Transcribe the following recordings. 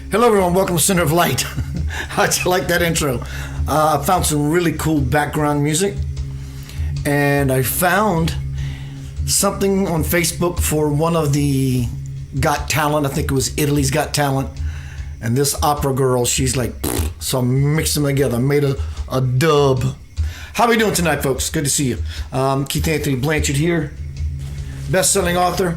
Hello everyone, welcome to Center of Light. How'd you like that intro? I found some really cool background music, and I found something on Facebook for one of the Got Talent. I think it was Italy's Got Talent, and this opera girl, she's like, so I mixed them together, made a dub. How we doing tonight, folks? Good to see you. Keith Anthony Blanchard here, best-selling author.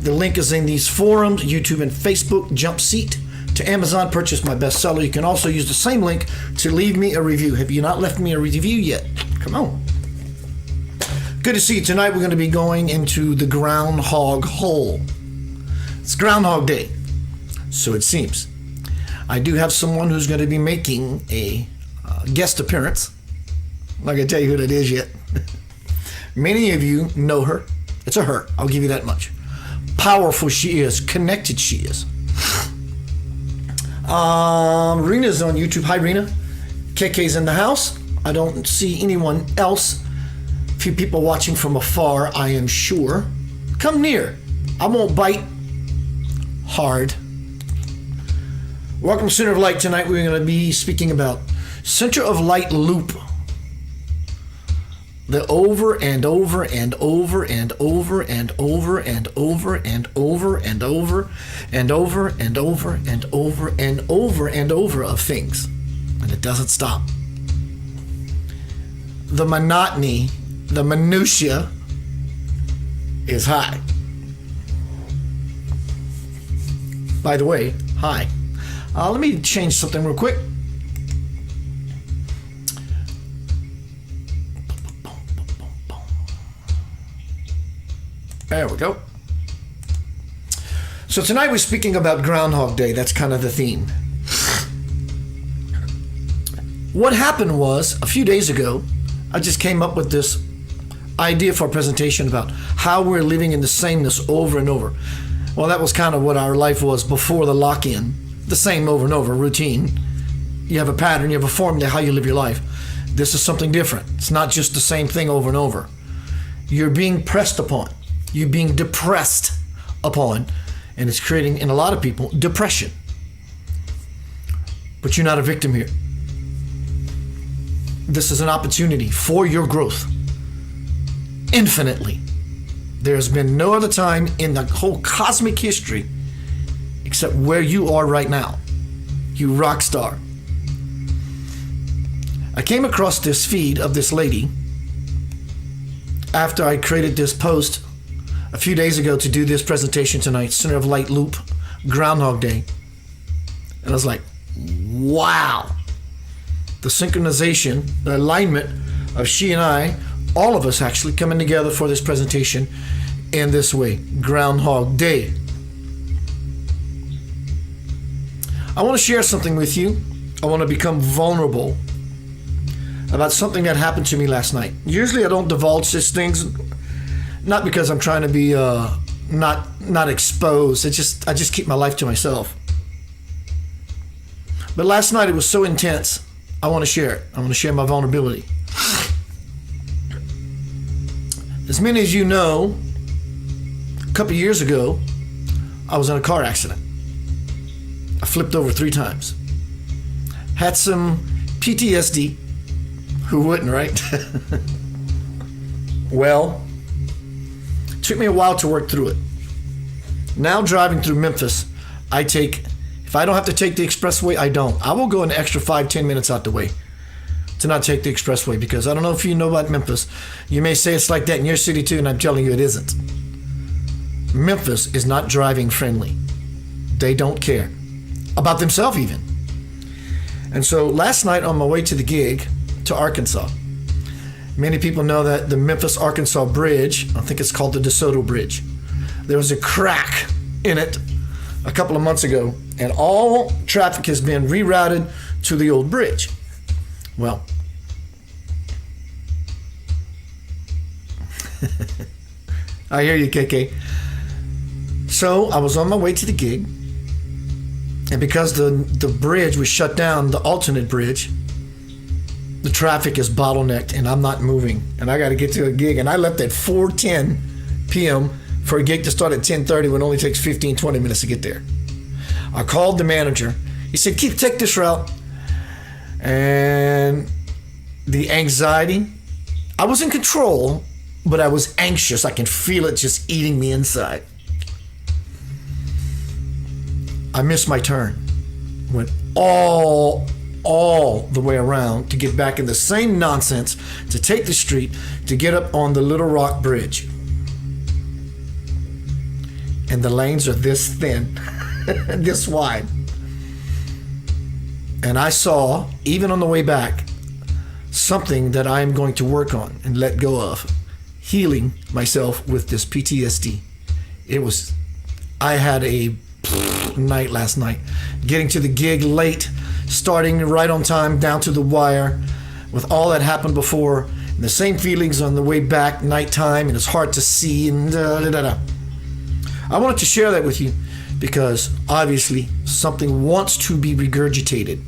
The link is in these forums, YouTube and Facebook. Jump seat to Amazon, purchase my bestseller. You can also use the same link to leave me a review. Have you not left me a review yet? Come on. Good to see you. Tonight we're going to be going into the Groundhog hole. It's Groundhog Day, so it seems. I do have someone who's going to be making a guest appearance. I'm not going to tell you who that is yet. Many of you know her. It's a her. I'll give you that much. Powerful she is. Connected she is. Rena's on YouTube. Hi, Rena. KK's in the house. I don't see anyone else. A few people watching from afar, I am sure. Come near. I won't bite hard. Welcome to Center of Light. Tonight we're going to be speaking about Center of Light loop. The over and over and over and over and over and over and over and over and over and over and over and over and over of things. And it doesn't stop. The monotony, the minutia is high. By the way, hi. Let me change something real quick. There we go. So tonight we're speaking about Groundhog Day. That's kind of the theme. What happened was, a few days ago, I just came up with this idea for a presentation about how we're living in the sameness over and over. Well, that was kind of what our life was before the lock-in. The same over and over, routine. You have a pattern, you have a formula, how you live your life. This is something different. It's not just the same thing over and over. You're being pressed upon. You're being depressed upon, and it's creating, in a lot of people, depression. But you're not a victim here. This is an opportunity for your growth. Infinitely. There's been no other time in the whole cosmic history except where you are right now. You rock star. I came across this feed of this lady after I created this post a few days ago to do this presentation tonight, Center of Light Loop, Groundhog Day. And I was like, wow. The synchronization, the alignment of she and I, all of us actually coming together for this presentation in this way, Groundhog Day. I want to share something with you. I want to become vulnerable about something that happened to me last night. Usually I don't divulge such things, not because I'm trying to be not exposed. I just keep my life to myself. But last night it was so intense. I want to share it. I want to share my vulnerability. As many as you know, a couple years ago, I was in a car accident. I flipped over 3 times. Had some PTSD. Who wouldn't, right? Well, it took me a while to work through it. Now driving through Memphis, if I don't have to take the expressway, I don't. I will go an extra 5-10 minutes out the way to not take the expressway, because I don't know if you know about Memphis. You may say it's like that in your city too, and I'm telling you it isn't. Memphis is not driving friendly. They don't care about themselves even. And so last night on my way to the gig to Arkansas, many people know that the Memphis-Arkansas bridge, I think it's called the DeSoto Bridge, there was a crack in it a couple of months ago, and all traffic has been rerouted to the old bridge. Well, I hear you, KK. So I was on my way to the gig, and because the bridge was shut down, the alternate bridge, the traffic is bottlenecked and I'm not moving, and I got to get to a gig, and I left at 4:10 p.m. for a gig to start at 10:30 when it only takes 15-20 minutes to get there. I called the manager He said, Keith, take this route. And the anxiety, I was in control, but I was anxious. I can feel it just eating me inside. I missed my turn. Went all the way around to get back in the same nonsense, to take the street, to get up on the Little Rock Bridge. And the lanes are this thin, this wide. And I saw, even on the way back, something that I am going to work on and let go of. Healing myself with this PTSD. I had a night last night. Getting to the gig late, starting right on time, down to the wire, with all that happened before, and the same feelings on the way back, nighttime, and it's hard to see, and I wanted to share that with you because obviously something wants to be regurgitated.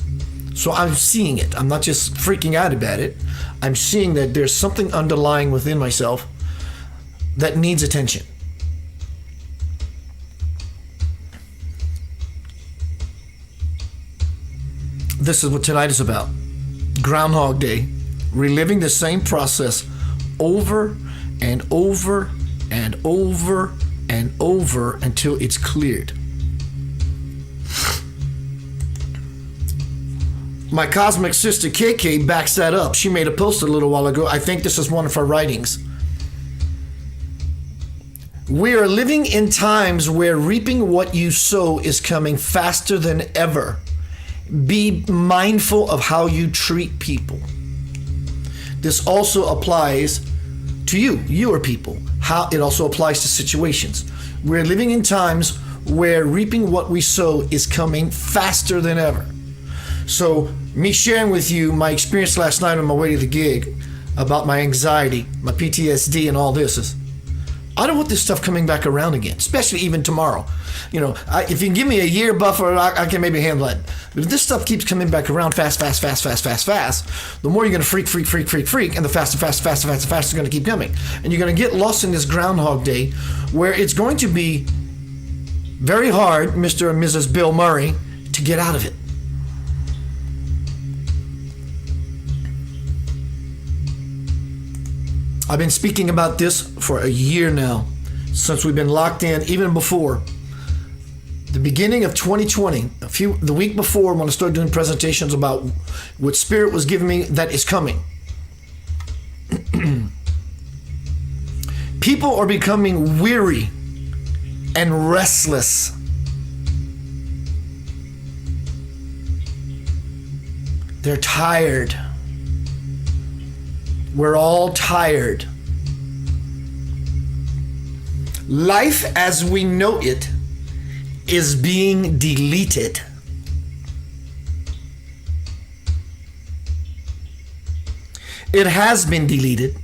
So I'm seeing it. I'm not just freaking out about it. I'm seeing that there's something underlying within myself that needs attention. This is what tonight is about. Groundhog Day. Reliving the same process over and over and over and over until it's cleared. My cosmic sister KK backs that up. She made a post a little while ago. I think this is one of her writings. We are living in times where reaping what you sow is coming faster than ever. Be mindful of how you treat people. This also applies to you are people. How it also applies to situations. We're living in times where reaping what we sow is coming faster than ever. So me sharing with you my experience last night on my way to the gig about my anxiety, my PTSD and all this is, I don't want this stuff coming back around again, especially even tomorrow. If you can give me a year buffer, I can maybe handle it. But if this stuff keeps coming back around fast, the more you're going to freak, and the faster it's going to keep coming. And you're going to get lost in this Groundhog Day where it's going to be very hard, Mr. and Mrs. Bill Murray, to get out of it. I've been speaking about this for a year now, since we've been locked in, even before. The beginning of 2020, the week before, when I started doing presentations about what Spirit was giving me that is coming. People are becoming weary and restless. They're tired. We're all tired. Life as we know it is being deleted. It has been deleted.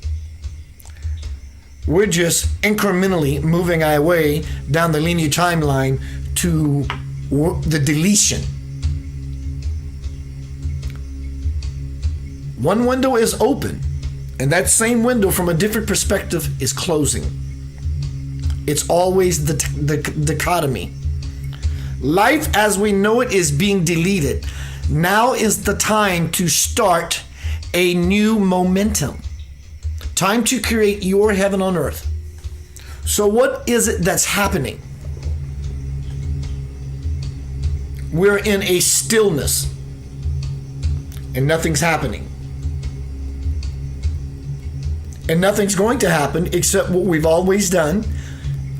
We're just incrementally moving our way down the linear timeline to the deletion. One window is open, and that same window from a different perspective is closing. It's always the dichotomy. Life as we know it is being deleted. Now is the time to start a new momentum. Time to create your heaven on earth. So what is it that's happening? We're in a stillness and nothing's happening. And nothing's going to happen except what we've always done,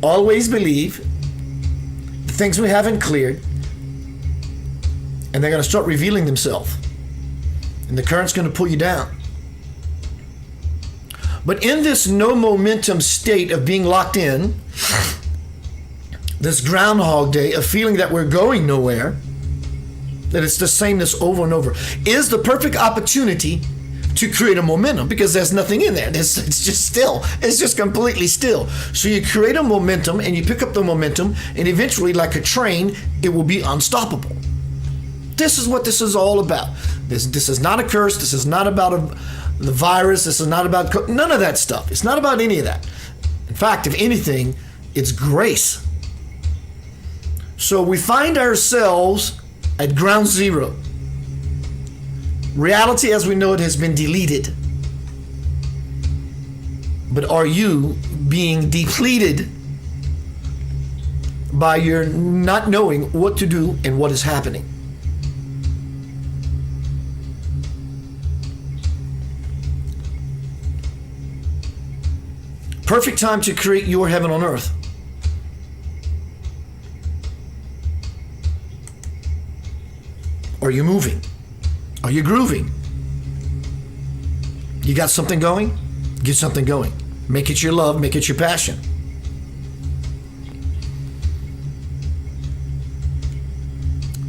always believe, the things we haven't cleared, and they're going to start revealing themselves. And the current's going to pull you down. But in this no momentum state of being locked in, this Groundhog Day of feeling that we're going nowhere, that it's the sameness over and over, is the perfect opportunity to create a momentum, because there's nothing in there. It's just still. It's just completely still. So you create a momentum and you pick up the momentum, and eventually, like a train, it will be unstoppable. This is what this is all about. This is not a curse. This is not about the virus. This is not about none of that stuff. It's not about any of that. In fact, if anything, it's grace. So we find ourselves at ground zero. Reality as we know it has been deleted. But are you being depleted by your not knowing what to do and what is happening? Perfect time to create your heaven on earth. Are you moving? Are you grooving? You got something going? Get something going. Make it your love, make it your passion.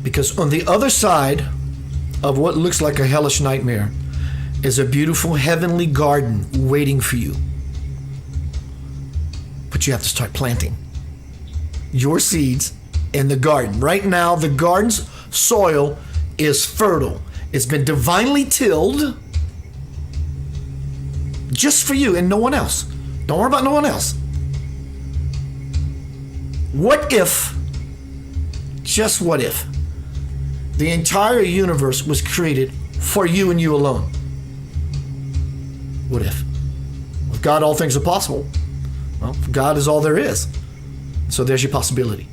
Because on the other side of what looks like a hellish nightmare is a beautiful heavenly garden waiting for you. But you have to start planting your seeds in the garden. Right now, the garden's soil is fertile. It's been divinely tilled just for you and no one else. Don't worry about no one else. What if, just what if, the entire universe was created for you and you alone? What if? With God, all things are possible. Well, God is all there is. So there's your possibility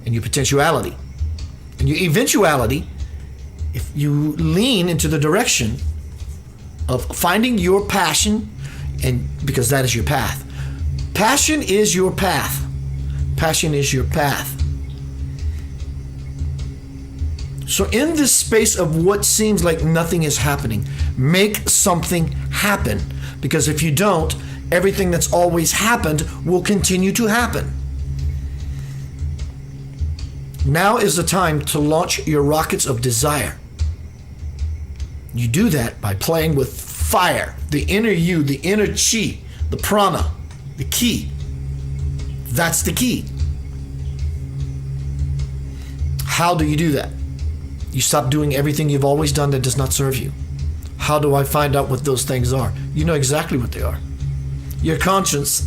and your potentiality and your eventuality. If you lean into the direction of finding your passion, and because that is your path. Passion is your path. Passion is your path. So in this space of what seems like nothing is happening, make something happen. Because if you don't, everything that's always happened will continue to happen. Now is the time to launch your rockets of desire. You do that by playing with fire, the inner you, the inner chi, the prana, the ki. That's the key. How do you do that? You stop doing everything you've always done that does not serve you. How do I find out what those things are? You know exactly what they are. Your conscience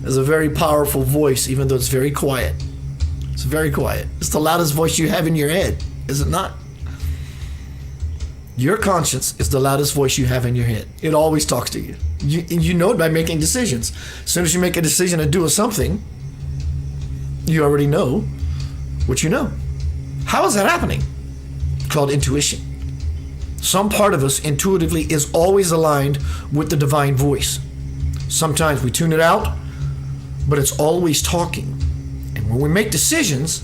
is a very powerful voice, even though it's very quiet. It's very quiet. It's the loudest voice you have in your head, is it not? Your conscience is the loudest voice you have in your head. It always talks to you. You know it by making decisions. As soon as you make a decision to do something, you already know what you know. How is that happening? It's called intuition. Some part of us intuitively is always aligned with the divine voice. Sometimes we tune it out, but it's always talking. And when we make decisions,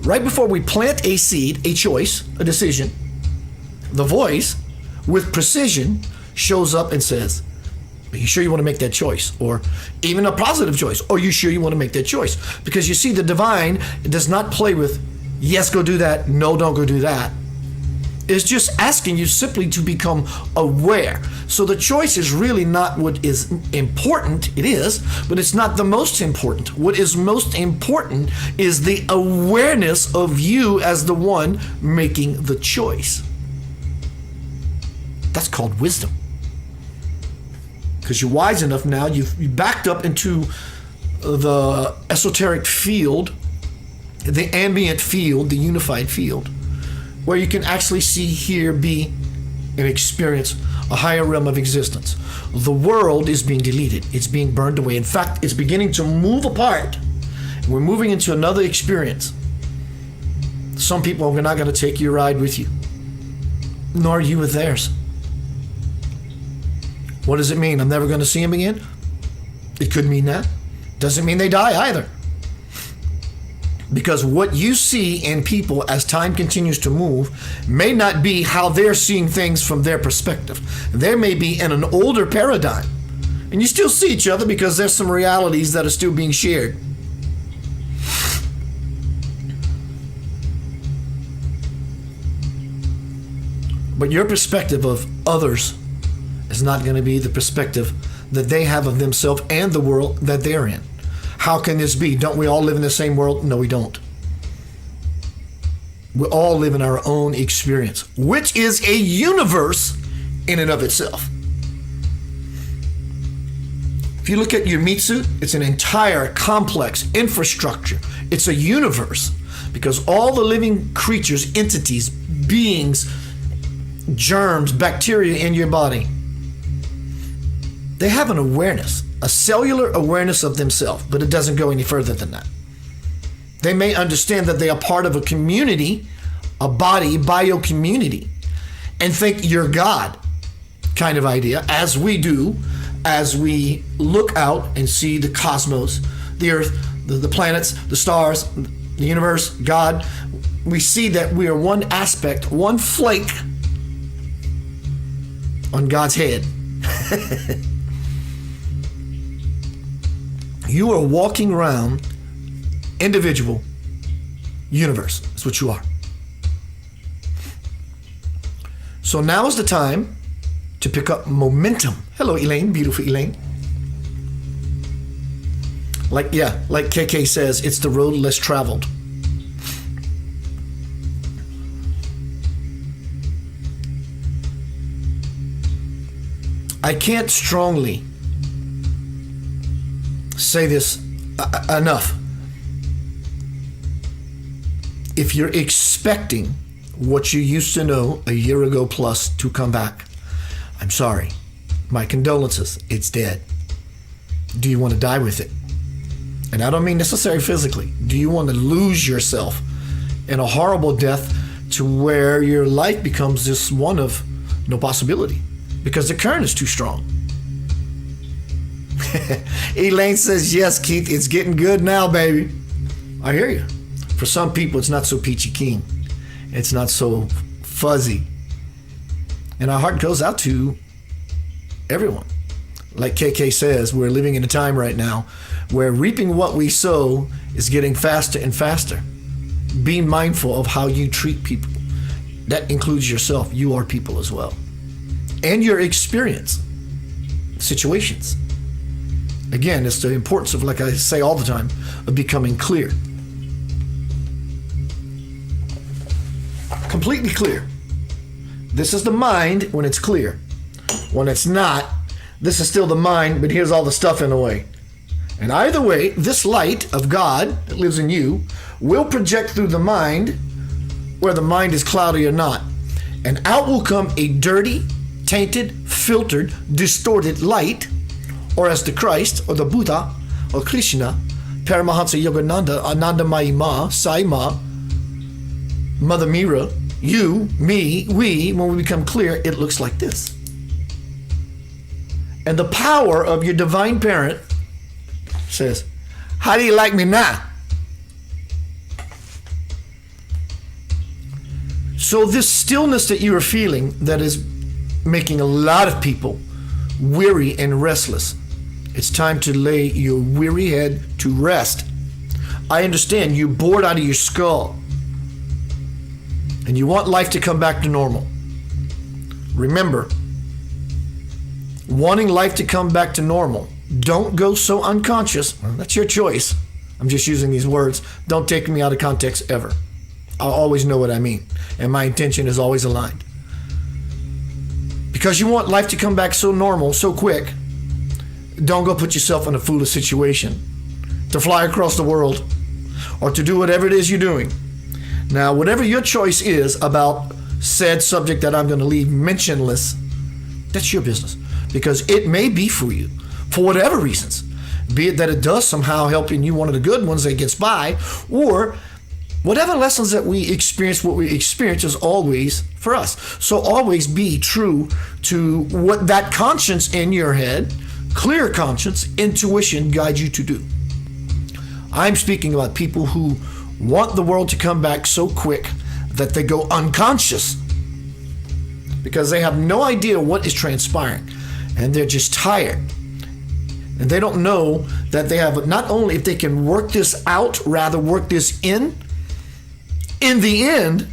right before we plant a seed, a choice, a decision, the voice, with precision, shows up and says, are you sure you want to make that choice? Or even a positive choice. Are you sure you want to make that choice? Because you see, the divine does not play with, yes, go do that. No, don't go do that. It's just asking you simply to become aware. So the choice is really not what is important. It is, but it's not the most important. What is most important is the awareness of you as the one making the choice. That's called wisdom. Because you're wise enough now, you've backed up into the esoteric field, the ambient field, the unified field, where you can actually see, hear, be, and experience a higher realm of existence. The world is being deleted. It's being burned away. In fact, it's beginning to move apart. We're moving into another experience. Some people are not going to take your ride with you, nor you with theirs. What does it mean? I'm never going to see him again? It could mean that. Doesn't mean they die either. Because what you see in people as time continues to move may not be how they're seeing things from their perspective. They may be in an older paradigm. And you still see each other because there's some realities that are still being shared. But your perspective of others is not going to be the perspective that they have of themselves and the world that they're in. How can this be? Don't we all live in the same world? No, we don't. We all live in our own experience, which is a universe in and of itself. If you look at your meat suit, it's an entire complex infrastructure. It's a universe, because all the living creatures, entities, beings, germs, bacteria in your body, they have an awareness, a cellular awareness of themselves, but it doesn't go any further than that. They may understand that they are part of a community, a body, bio community, and think you're God kind of idea, as we do, as we look out and see the cosmos, the earth, the planets, the stars, the universe, God. We see that we are one aspect, one flake on God's head. You are walking around individual universe. That's what you are. So now is the time to pick up momentum. Hello, Elaine, beautiful Elaine. Like KK says, it's the road less traveled. I can't strongly say this enough. If you're expecting what you used to know a year ago plus to come back, I'm sorry. My condolences. It's dead. Do you want to die with it? And I don't mean necessarily physically. Do you want to lose yourself in a horrible death to where your life becomes just one of no possibility because the current is too strong? Elaine says, yes, Keith, it's getting good now, baby. I hear you. For some people, it's not so peachy keen. It's not so fuzzy. And our heart goes out to everyone. Like KK says, we're living in a time right now where reaping what we sow is getting faster and faster. Be mindful of how you treat people. That includes yourself. You are people as well. And your experience, situations. Again, it's the importance of, like I say all the time, of becoming clear. Completely clear. This is the mind when it's clear. When it's not, this is still the mind, but here's all the stuff in the way. And either way, this light of God that lives in you will project through the mind, where the mind is cloudy or not. And out will come a dirty, tainted, filtered, distorted light, or as the Christ, or the Buddha, or Krishna, Paramahansa Yogananda, Anandamayi Ma, Sai Ma, Mother Mira, you, me, we, when we become clear, it looks like this. And the power of your divine parent says, how do you like me now? So this stillness that you are feeling that is making a lot of people weary and restless, it's time to lay your weary head to rest. I understand you're bored out of your skull and you want life to come back to normal. Remember, wanting life to come back to normal, don't go so unconscious. Well, that's your choice. I'm just using these words. Don't take me out of context ever. I'll always know what I mean, and my intention is always aligned. Because you want life to come back so normal, so quick, don't go put yourself in a foolish situation to fly across the world or to do whatever it is you're doing. Now, whatever your choice is about said subject that I'm going to leave mentionless, that's your business. Because it may be for you, for whatever reasons. Be it that it does somehow help in you one of the good ones that gets by, or whatever lessons that we experience, what we experience is always for us. So always be true to what that conscience in your head, clear conscience, intuition guides you to do. I'm speaking about people who want the world to come back so quick that they go unconscious because they have no idea what is transpiring and they're just tired. And they don't know that they have, not only if they can work this out, rather work this in the end,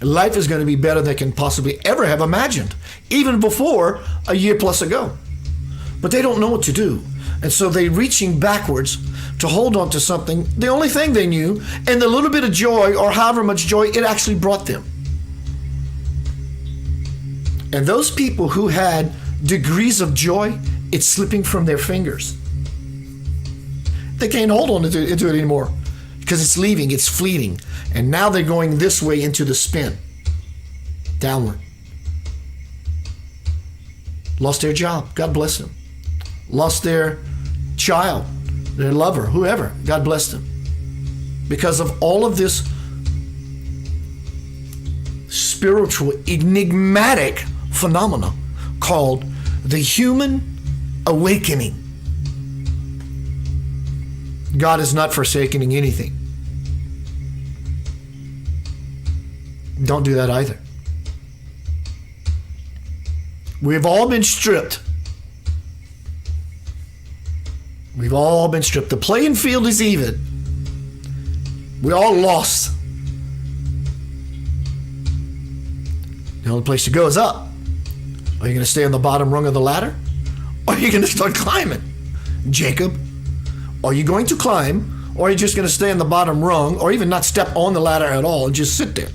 life is going to be better than they can possibly ever have imagined, even before a year plus ago. But they don't know what to do. And so they're reaching backwards to hold on to something, the only thing they knew, and the little bit of joy, or however much joy it actually brought them. And those people who had degrees of joy It's slipping from their fingers. They can't hold on to it anymore because it's leaving, it's fleeting. And now they're going this way into the spin, downward. Lost their job, God bless them. Lost their child, their lover, whoever, God bless them. Because of all of this spiritual, enigmatic phenomena called the human awakening. God is not forsaking anything. Don't do that either. We've all been stripped. We've all been stripped. The playing field is even. We all lost. The only place to go is up. Are you going to stay on the bottom rung of the ladder? Or are you going to start climbing? Jacob, are you going to climb? Or are you just going to stay on the bottom rung, or even not step on the ladder at all and just sit there,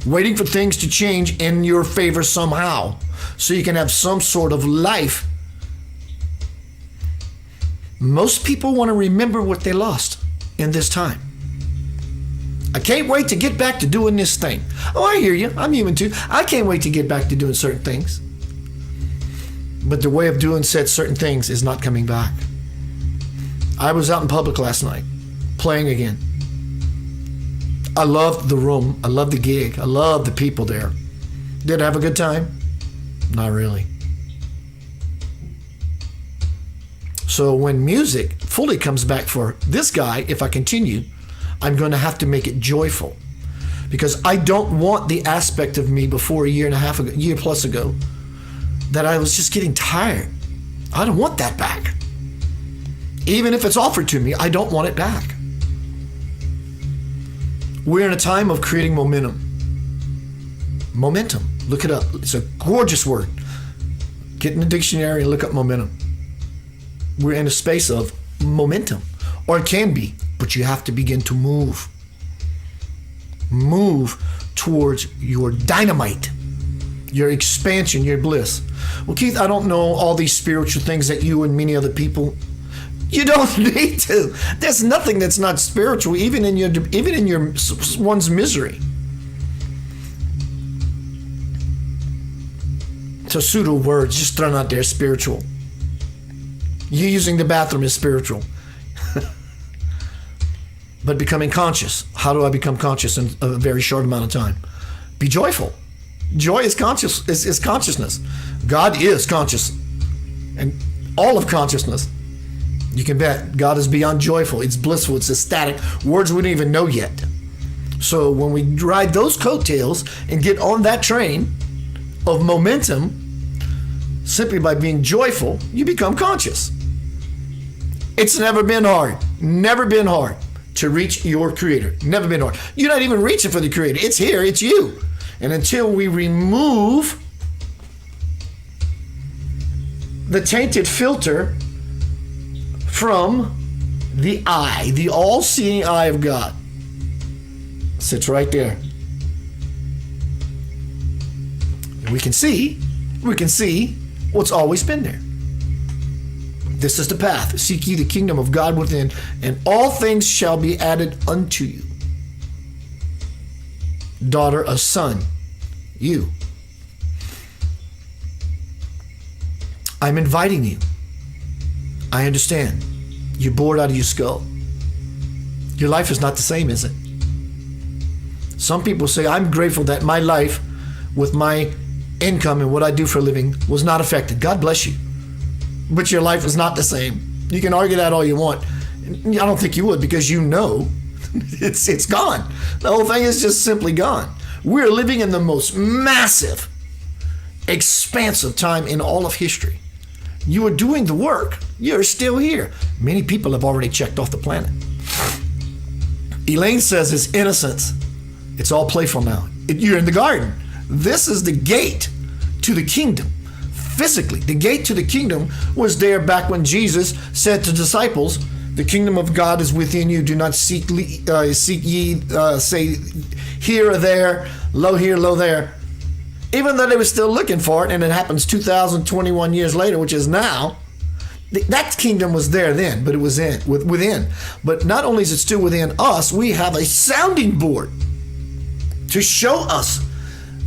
waiting for things to change in your favor somehow so you can have some sort of life? Most people want to remember what they lost in this time. I can't wait to get back to doing this thing. Oh, I hear you. I'm human too. I can't wait to get back to doing certain things. But the way of doing said certain things is not coming back. I was out in public last night, playing again. I loved the room. I loved the gig. I loved the people there. Did I have a good time? Not really. So when music fully comes back for this guy, if I continue, I'm going to have to make it joyful, because I don't want the aspect of me before a year plus ago, that I was just getting tired. I don't want that back. Even if it's offered to me, I don't want it back. We're in a time of creating momentum. Momentum. Look it up. It's a gorgeous word. Get in the dictionary and look up momentum. We're in a space of momentum, or it can be, but you have to begin to move. Move towards your dynamite, your expansion, your bliss. Well, Keith, I don't know all these spiritual things that you and many other people. You don't need to. There's nothing that's not spiritual, even in your one's misery. It's a pseudo word just thrown out there, spiritual. You using the bathroom is spiritual. But becoming conscious. How do I become conscious in a very short amount of time? Be joyful. Joy is consciousness. God is conscious. And all of consciousness. You can bet God is beyond joyful. It's blissful. It's ecstatic. Words we don't even know yet. So when we ride those coattails and get on that train of momentum, simply by being joyful, you become conscious. It's never been hard. Never been hard to reach your Creator. Never been hard. You're not even reaching for the Creator. It's here. It's you. And until we remove the tainted filter from the eye, the all-seeing eye of God, sits right there. And we can see what's always been there. This is the path. Seek ye the kingdom of God within, and all things shall be added unto you. Daughter, a son, you. I'm inviting you. I understand. You're bored out of your skull. Your life is not the same, is it? Some people say, I'm grateful that my life with my income and what I do for a living was not affected. God bless you. But your life is not the same. You can argue that all you want. I don't think you would, because you know it's gone. The whole thing is just simply gone. We're living in the most massive, expansive time in all of history. You are doing the work. You're still here. Many people have already checked off the planet. Elaine says it's innocence. It's all playful now. You're in the garden. This is the gate to the kingdom. Physically, the gate to the kingdom was there back when Jesus said to disciples, the kingdom of God is within you. Do not seek ye, say here or there, lo here, lo there. Even though they were still looking for it, and it happens 2021 years later, which is now, That kingdom was there then, but it was within. But not only is it still within us, we have a sounding board to show us,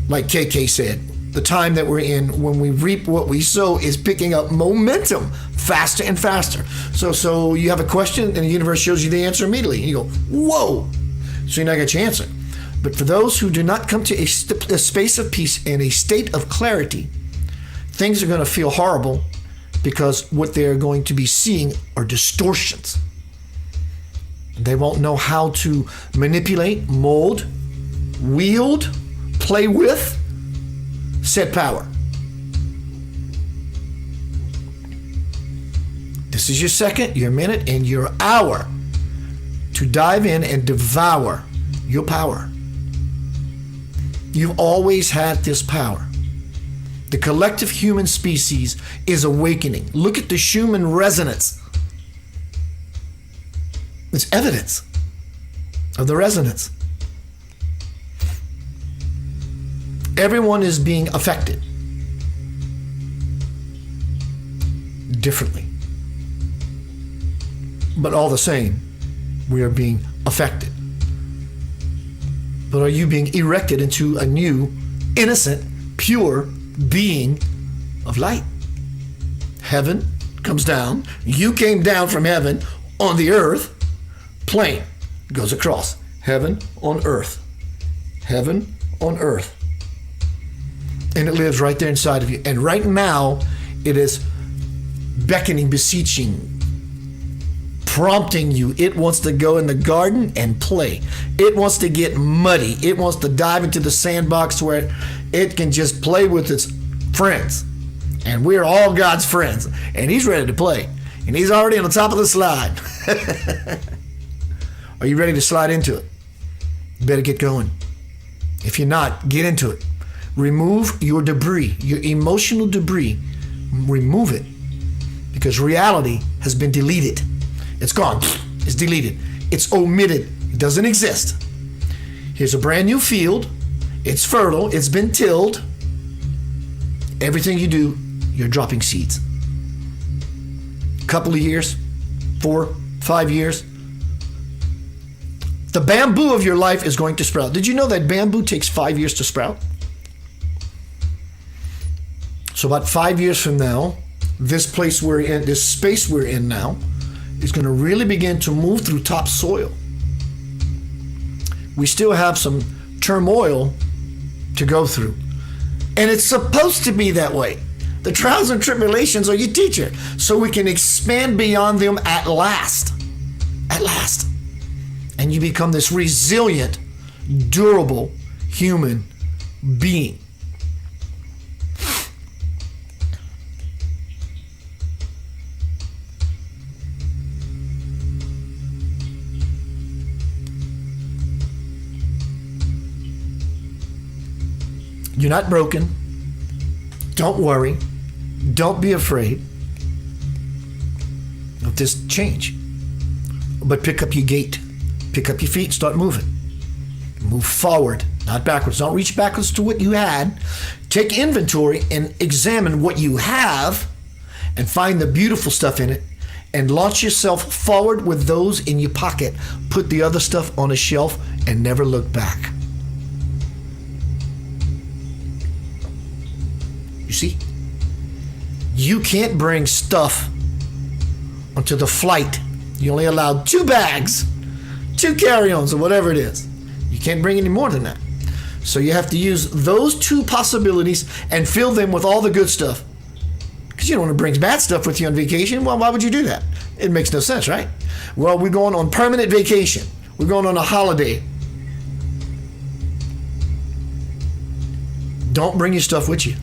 like KK said, the time that we're in when we reap what we sow is picking up momentum faster and faster. So you have a question and the universe shows you the answer immediately. And you go, whoa. So you now get your answer. But for those who do not come to a space of peace and a state of clarity, things are going to feel horrible because what they're going to be seeing are distortions. They won't know how to manipulate, mold, wield, play with said power. This is your second, your minute, and your hour to dive in and devour your power. You've always had this power. The collective human species is awakening. Look at the Schumann resonance. It's evidence of the resonance. Everyone is being affected differently. But all the same, we are being affected. But are you being erected into a new, innocent, pure being of light? Heaven comes down. You came down from heaven on the earth. Plane goes across. Heaven on earth. Heaven on earth. And it lives right there inside of you. And right now, it is beckoning, beseeching, prompting you. It wants to go in the garden and play. It wants to get muddy. It wants to dive into the sandbox where it can just play with its friends. And we're all God's friends. And he's ready to play. And he's already on the top of the slide. Are you ready to slide into it? You better get going. If you're not, get into it. Remove your debris, your emotional debris. Remove it. Because reality has been deleted. It's gone. It's deleted. It's omitted. It doesn't exist. Here's a brand new field. It's fertile. It's been tilled. Everything you do, you're dropping seeds. A couple of years, 4, 5 years. The bamboo of your life is going to sprout. Did you know that bamboo takes 5 years to sprout? So about 5 years from now, this place we're in, this space we're in now, is going to really begin to move through topsoil. We still have some turmoil to go through. And it's supposed to be that way. The trials and tribulations are your teacher, so we can expand beyond them at last. At last. And you become this resilient, durable human being. You're not broken. Don't worry. Don't be afraid of this change. But pick up your gait. Pick up your feet and start moving. Move forward, not backwards. Don't reach backwards to what you had. Take inventory and examine what you have and find the beautiful stuff in it and launch yourself forward with those in your pocket. Put the other stuff on a shelf and never look back. You see? You can't bring stuff onto the flight. You only allowed 2 bags, 2 carry-ons, or whatever it is. You can't bring any more than that. So you have to use those 2 possibilities and fill them with all the good stuff. Because you don't want to bring bad stuff with you on vacation. Well, why would you do that? It makes no sense, right? Well, we're going on permanent vacation. We're going on a holiday. Don't bring your stuff with you.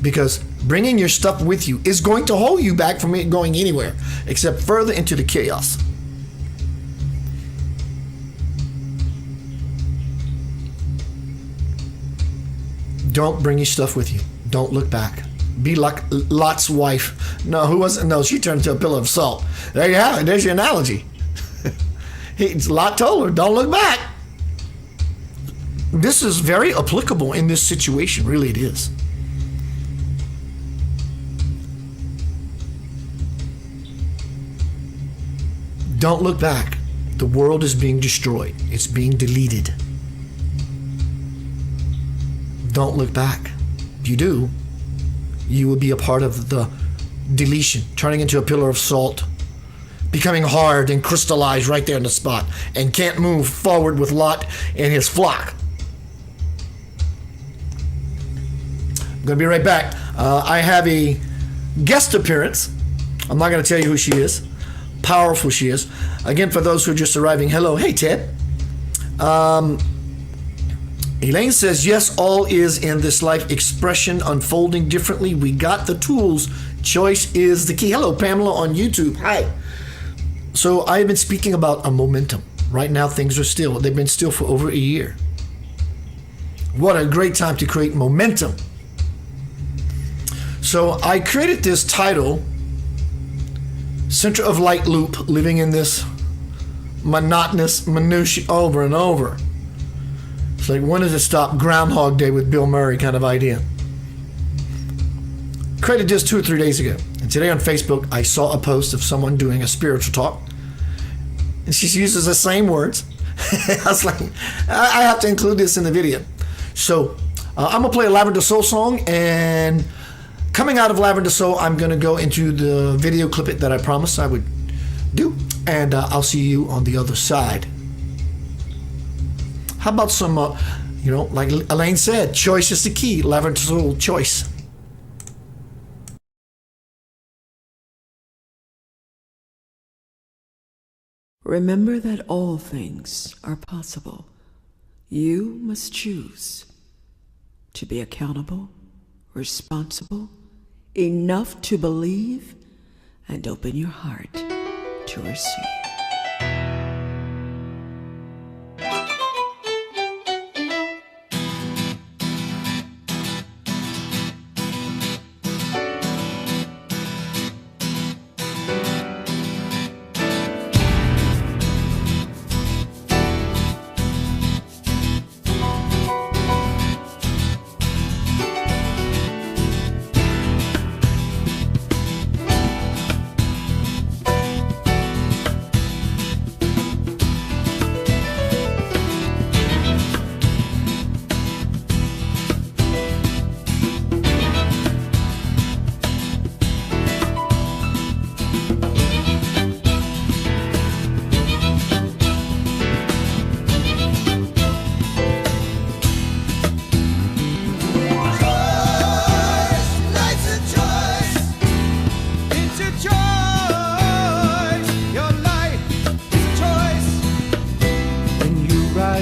Because bringing your stuff with you is going to hold you back from it going anywhere except further into the chaos. Don't bring your stuff with you. Don't look back. Be like Lot's wife. No, who wasn't? No, she turned into a pillar of salt. There you have it. There's your analogy. Lot told her, don't look back. This is very applicable in this situation. Really, it is. Don't look back. The world is being destroyed. It's being deleted. Don't look back. If you do, you will be a part of the deletion, turning into a pillar of salt, becoming hard and crystallized right there in the spot, and can't move forward with Lot and his flock. I'm going to be right back. I have a guest appearance. I'm not going to tell you who she is. Powerful she is. Again, for those who are just arriving, hello. Hey, Ted. Elaine says, yes, all is in this life expression unfolding differently. We got the tools. Choice is the key. Hello, Pamela on YouTube. Hi. So I've been speaking about a momentum. Right now, things are still. They've been still for over a year. What a great time to create momentum. So I created this title, Center of Light Loop, living in this monotonous minutia over and over. It's like, when does it stop? Groundhog Day with Bill Murray kind of idea. Created this 2 or 3 days ago. And today on Facebook, I saw a post of someone doing a spiritual talk. And she uses the same words. I was like, I have to include this in the video. So I'm going to play a Lavender Soul song. And coming out of Lavender Soul, I'm going to go into the video clip it that I promised I would do. And I'll see you on the other side. How about some, like Elaine said, choice is the key. Lavender Soul choice. Remember that all things are possible. You must choose to be accountable, responsible, enough to believe, and open your heart to receive.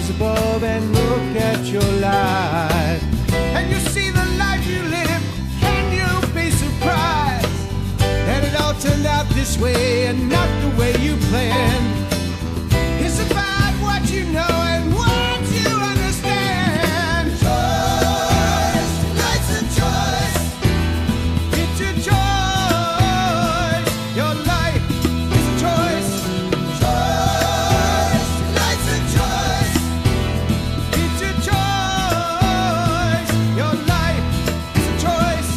Above and look at your life, and you see the life you live. Can you be surprised that it all turned out this way and not the way you planned? It's about what you know and what you understand. Choice, life's a choice. It's a choice. Your life is a choice. Choice, life's a choice. It's a choice. Your life is a choice.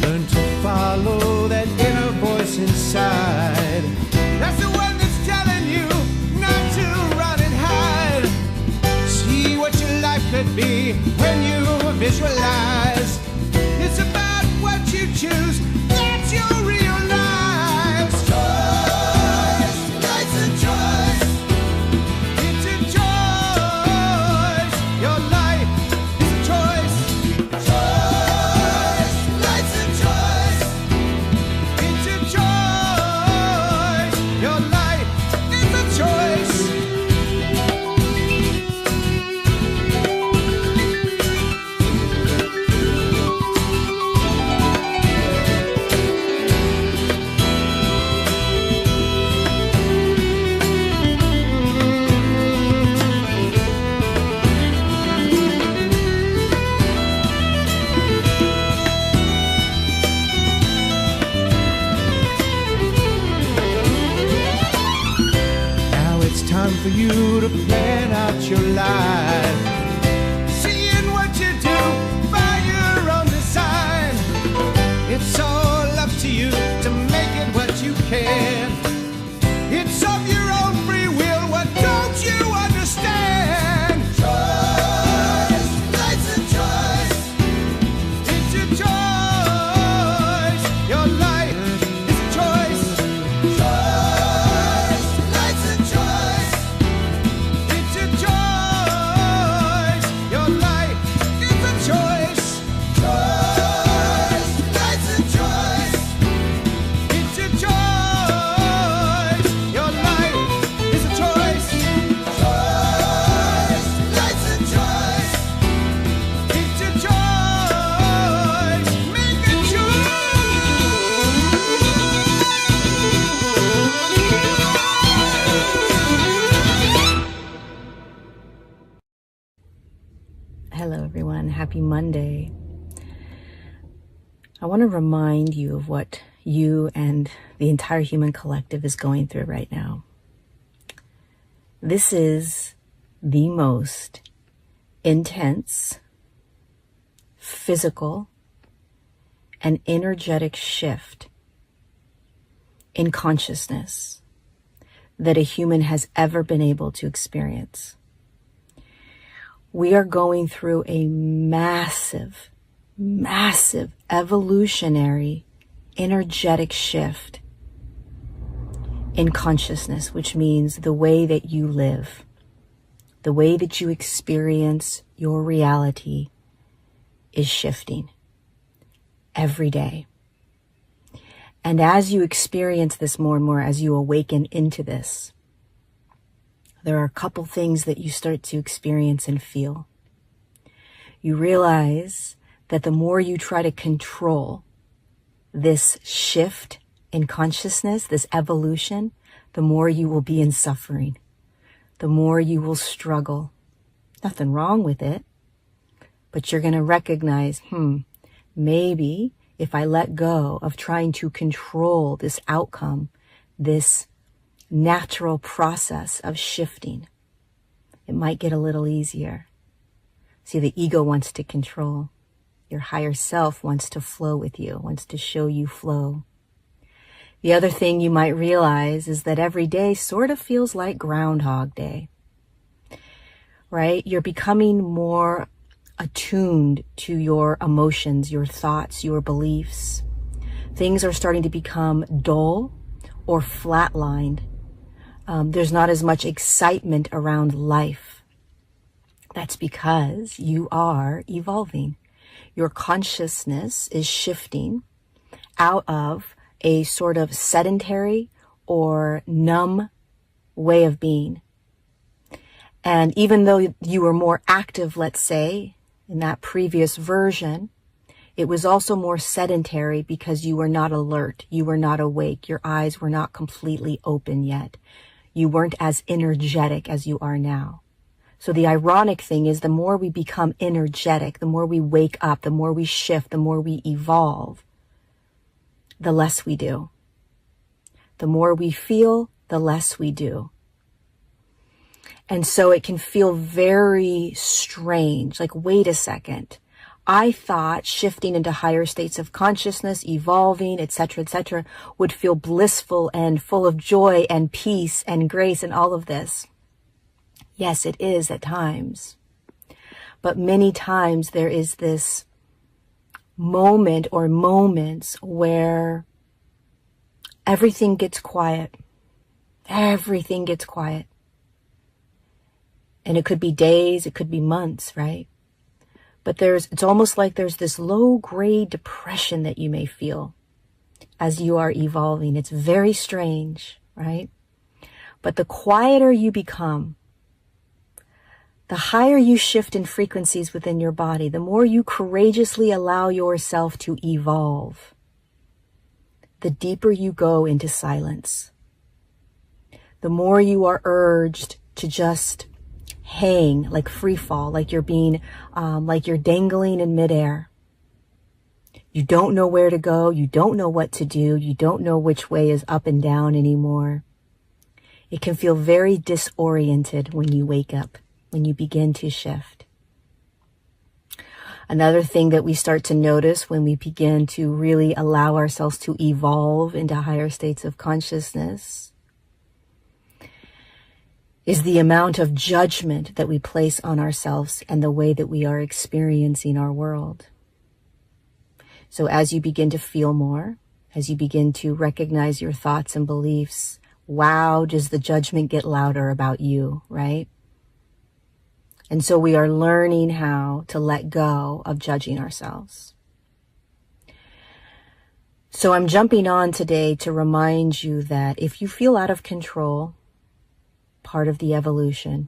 Learn to follow that inner voice inside. That's the one that's Hello, everyone. Happy Monday. I want to remind you of what you and the entire human collective is going through right now. This is the most intense, physical, and energetic shift in consciousness that a human has ever been able to experience. We are going through a massive evolutionary, energetic shift in consciousness, which means the way that you live, the way that you experience your reality is shifting every day. And as you experience this more and more, as you awaken into this, there are a couple things that you start to experience and feel. You realize that the more you try to control this shift in consciousness, this evolution, the more you will be in suffering, the more you will struggle. Nothing wrong with it, but you're going to recognize, maybe if I let go of trying to control this outcome, this natural process of shifting, it might get a little easier. See, the ego wants to control. Your higher self wants to flow with you, wants to show you flow. The other thing you might realize is that every day sort of feels like Groundhog Day, right? You're becoming more attuned to your emotions, your thoughts, your beliefs. Things are starting to become dull or flatlined. There's not as much excitement around life. That's because you are evolving. Your consciousness is shifting out of a sort of sedentary or numb way of being. And even though you were more active, let's say, in that previous version, it was also more sedentary because you were not alert, you were not awake, your eyes were not completely open yet. You weren't as energetic as you are now. So the ironic thing is the more we become energetic, the more we wake up, the more we shift, the more we evolve, the less we do. The more we feel, the less we do. And so it can feel very strange, like, wait a second. I thought shifting into higher states of consciousness, evolving, etc., would feel blissful and full of joy and peace and grace and all of this. Yes, it is at times. But many times there is this moment or moments where everything gets quiet. Everything gets quiet. And it could be days, it could be months, right? But it's almost like there's this low-grade depression that you may feel as you are evolving. It's very strange, right? But the quieter you become, the higher you shift in frequencies within your body, the more you courageously allow yourself to evolve, the deeper you go into silence. The more you are urged to just hang, like free fall, like you're being, like you're dangling in midair. You don't know where to go. You don't know what to do. You don't know which way is up and down anymore. It can feel very disoriented when you wake up, when you begin to shift. Another thing that we start to notice when we begin to really allow ourselves to evolve into higher states of consciousness is the amount of judgment that we place on ourselves and the way that we are experiencing our world. So as you begin to feel more, as you begin to recognize your thoughts and beliefs, wow, does the judgment get louder about you, right? And so we are learning how to let go of judging ourselves. So I'm jumping on today to remind you that if you feel out of control, part of the evolution,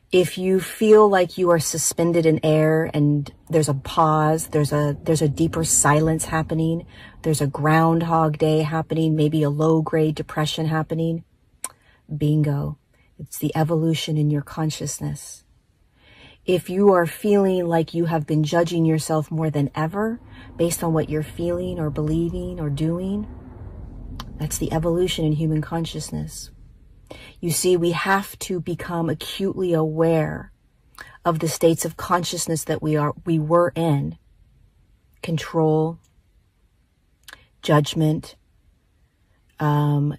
if you feel like you are suspended in air and there's a pause, there's a deeper silence happening, there's a Groundhog Day happening, maybe a low-grade depression happening, bingo. It's the evolution in your consciousness. If you are feeling like you have been judging yourself more than ever based on what you're feeling or believing or doing, that's the evolution in human consciousness. You see, we have to become acutely aware of the states of consciousness that we were in. Control, judgment,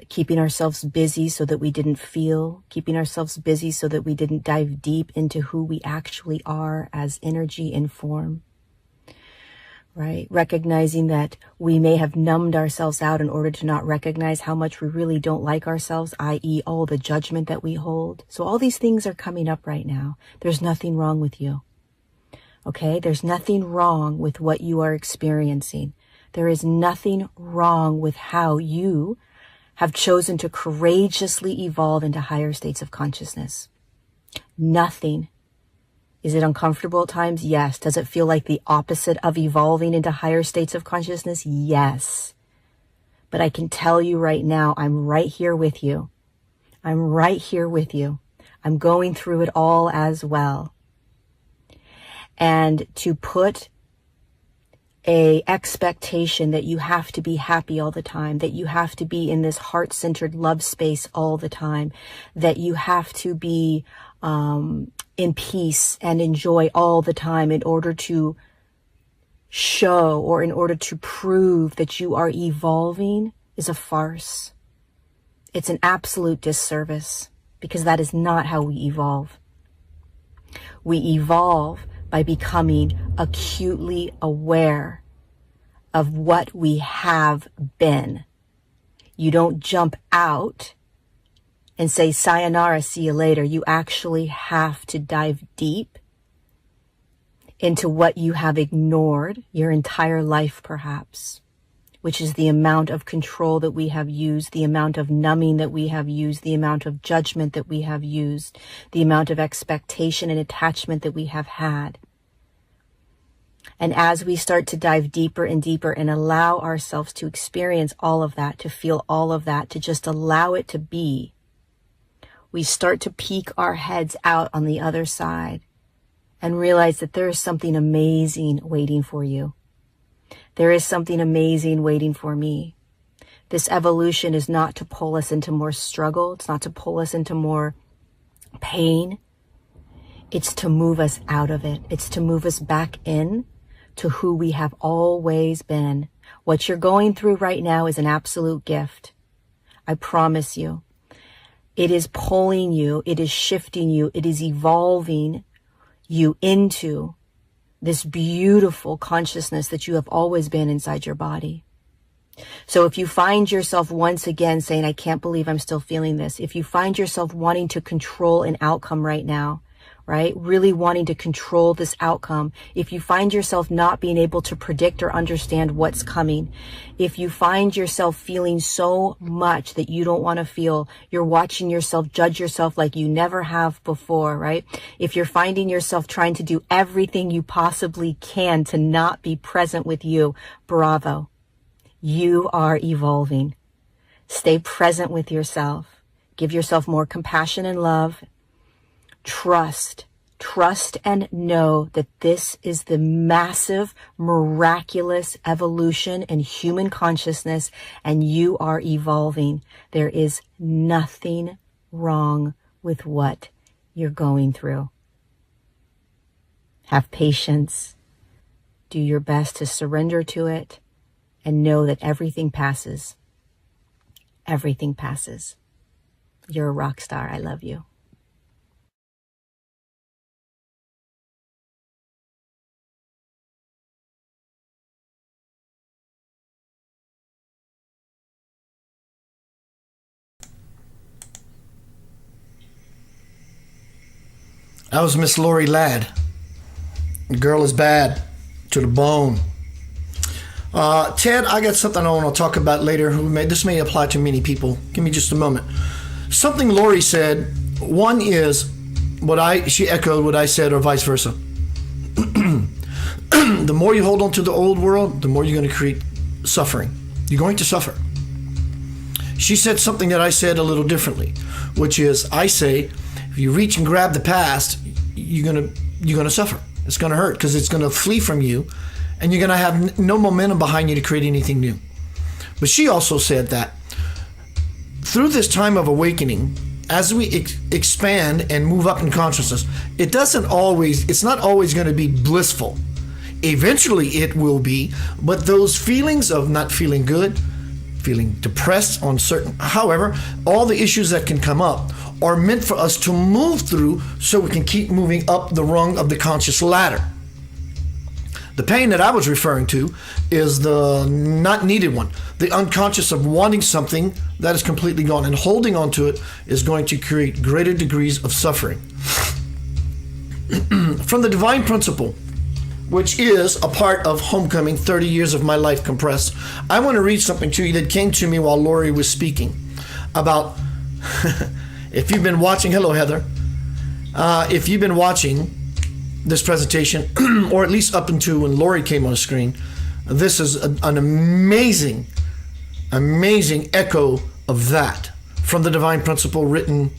keeping ourselves busy so that we didn't feel, keeping ourselves busy so that we didn't dive deep into who we actually are as energy and form, right? Recognizing that we may have numbed ourselves out in order to not recognize how much we really don't like ourselves, i.e. all the judgment that we hold. So all these things are coming up right now. There's nothing wrong with you. Okay? There's nothing wrong with what you are experiencing. There is nothing wrong with how you have chosen to courageously evolve into higher states of consciousness. Nothing. Is it uncomfortable at times? Yes. Does it feel like the opposite of evolving into higher states of consciousness? Yes. But I can tell you right now, I'm right here with you. I'm right here with you. I'm going through it all as well. And to put a expectation that you have to be happy all the time, that you have to be in this heart-centered love space all the time, that you have to be in peace and enjoy all the time in order to show or in order to prove that you are evolving is a farce. It's an absolute disservice, because that is not how we evolve. We evolve by becoming acutely aware of what we have been. You don't jump out and say, sayonara, see you later. You actually have to dive deep into what you have ignored your entire life, perhaps, which is the amount of control that we have used, the amount of numbing that we have used, the amount of judgment that we have used, the amount of expectation and attachment that we have had. And as we start to dive deeper and deeper and allow ourselves to experience all of that, to feel all of that, to just allow it to be, we start to peek our heads out on the other side and realize that there is something amazing waiting for you. There is something amazing waiting for me. This evolution is not to pull us into more struggle. It's not to pull us into more pain. It's to move us out of it. It's to move us back in to who we have always been. What you're going through right now is an absolute gift. I promise you. It is pulling you. It is shifting you. It is evolving you into this beautiful consciousness that you have always been inside your body. So if you find yourself once again saying, I can't believe I'm still feeling this, if you find yourself wanting to control an outcome right now, right, really wanting to control this outcome, if you find yourself not being able to predict or understand what's coming, if you find yourself feeling so much that you don't want to feel, you're watching yourself judge yourself like you never have before, right? If you're finding yourself trying to do everything you possibly can to not be present with you, bravo. You are evolving. Stay present with yourself. Give yourself more compassion and love. Trust and know that this is the massive, miraculous evolution in human consciousness, and you are evolving. There is nothing wrong with what you're going through. Have patience. Do your best to surrender to it, and know that everything passes. Everything passes. You're a rock star. I love you. That was Miss Lorie Ladd. The girl is bad to the bone. Ted, I got something I want to talk about later. This may apply to many people. Give me just a moment. Something Lorie said. One is she echoed what I said, or vice versa. The more you hold on to the old world, the more you're going to create suffering. You're going to suffer. She said something that I said a little differently, which is, I say, if you reach and grab the past, you're going to you're going to suffer. It's going to hurt because it's going to flee from you, and you're going to have no momentum behind you to create anything new. But she also said that through this time of awakening, as we expand and move up in consciousness, it's not always going to be blissful. Eventually it will be, but those feelings of not feeling good, feeling depressed on certain, however, all the issues that can come up are meant for us to move through so we can keep moving up the rung of the conscious ladder. The pain that I was referring to is the not needed one, the unconscious of wanting something that is completely gone, and holding on to it is going to create greater degrees of suffering. From the divine principle, which is a part of Homecoming, 30 years of my life compressed, I want to read something to you that came to me while Lorie was speaking about, if you've been watching, hello Heather, if you've been watching this presentation, or at least up until when Lorie came on the screen, this is an amazing echo of that from the Divine Principle, written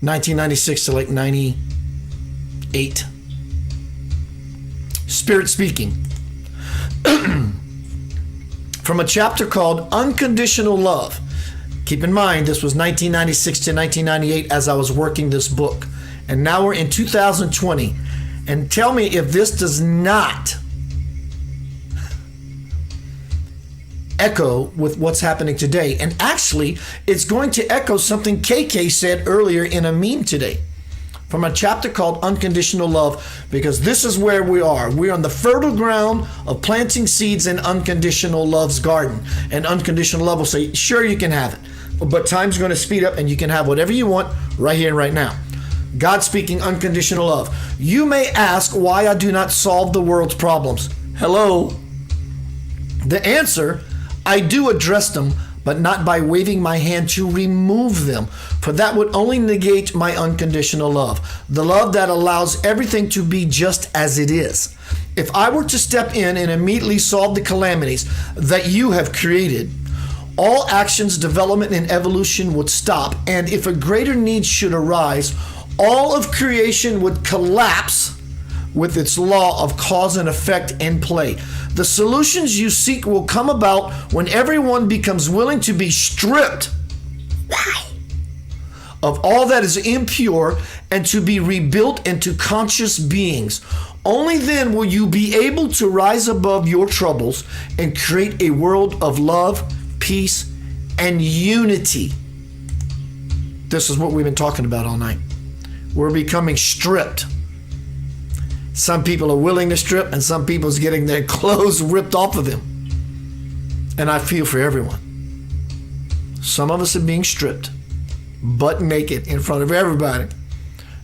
1996 to like 98. Spirit speaking. From a chapter called Unconditional Love. Keep in mind, this was 1996 to 1998 as I was working this book. And now we're in 2020. And tell me if this does not echo with what's happening today. And actually, it's going to echo something KK said earlier in a meme today from a chapter called Unconditional Love, because this is where we are. We're on the fertile ground of planting seeds in Unconditional Love's garden. And Unconditional Love will say, sure, you can have it, but time's going to speed up and you can have whatever you want right here and right now. God speaking unconditional love. You may ask why I do not solve the world's problems. Hello. The answer, I do address them, but not by waving my hand to remove them, for that would only negate my unconditional love, the love that allows everything to be just as it is. If I were to step in and immediately solve the calamities that you have created, all actions, development, and evolution would stop, and if a greater need should arise, all of creation would collapse with its law of cause and effect in play. The solutions you seek will come about when everyone becomes willing to be stripped of all that is impure and to be rebuilt into conscious beings. Only then will you be able to rise above your troubles and create a world of love, peace, and unity. This is what we've been talking about all night. We're becoming stripped. Some people are willing to strip, and some people's getting their clothes ripped off of them. And I feel for everyone. Some of us are being stripped, butt naked in front of everybody.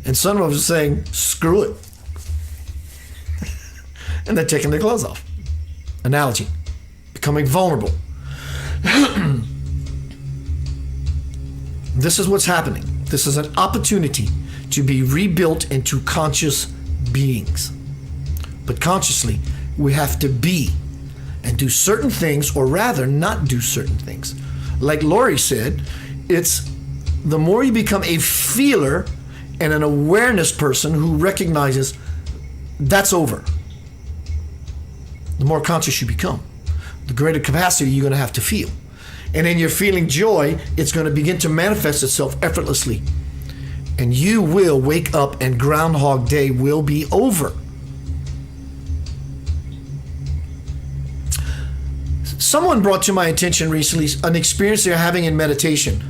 And some of us are saying, screw it. And they're taking their clothes off. Analogy. Becoming vulnerable. This is what's happening. This is an opportunity to be rebuilt into conscious beings. But consciously, we have to be and do certain things, or rather not do certain things. Like Lorie said, it's the more you become a feeler and an awareness person who recognizes that's over, the more conscious you become, the greater capacity you're going to have to feel. And in your feeling joy, it's going to begin to manifest itself effortlessly. And you will wake up and Groundhog Day will be over. Someone brought to my attention recently an experience they're having in meditation.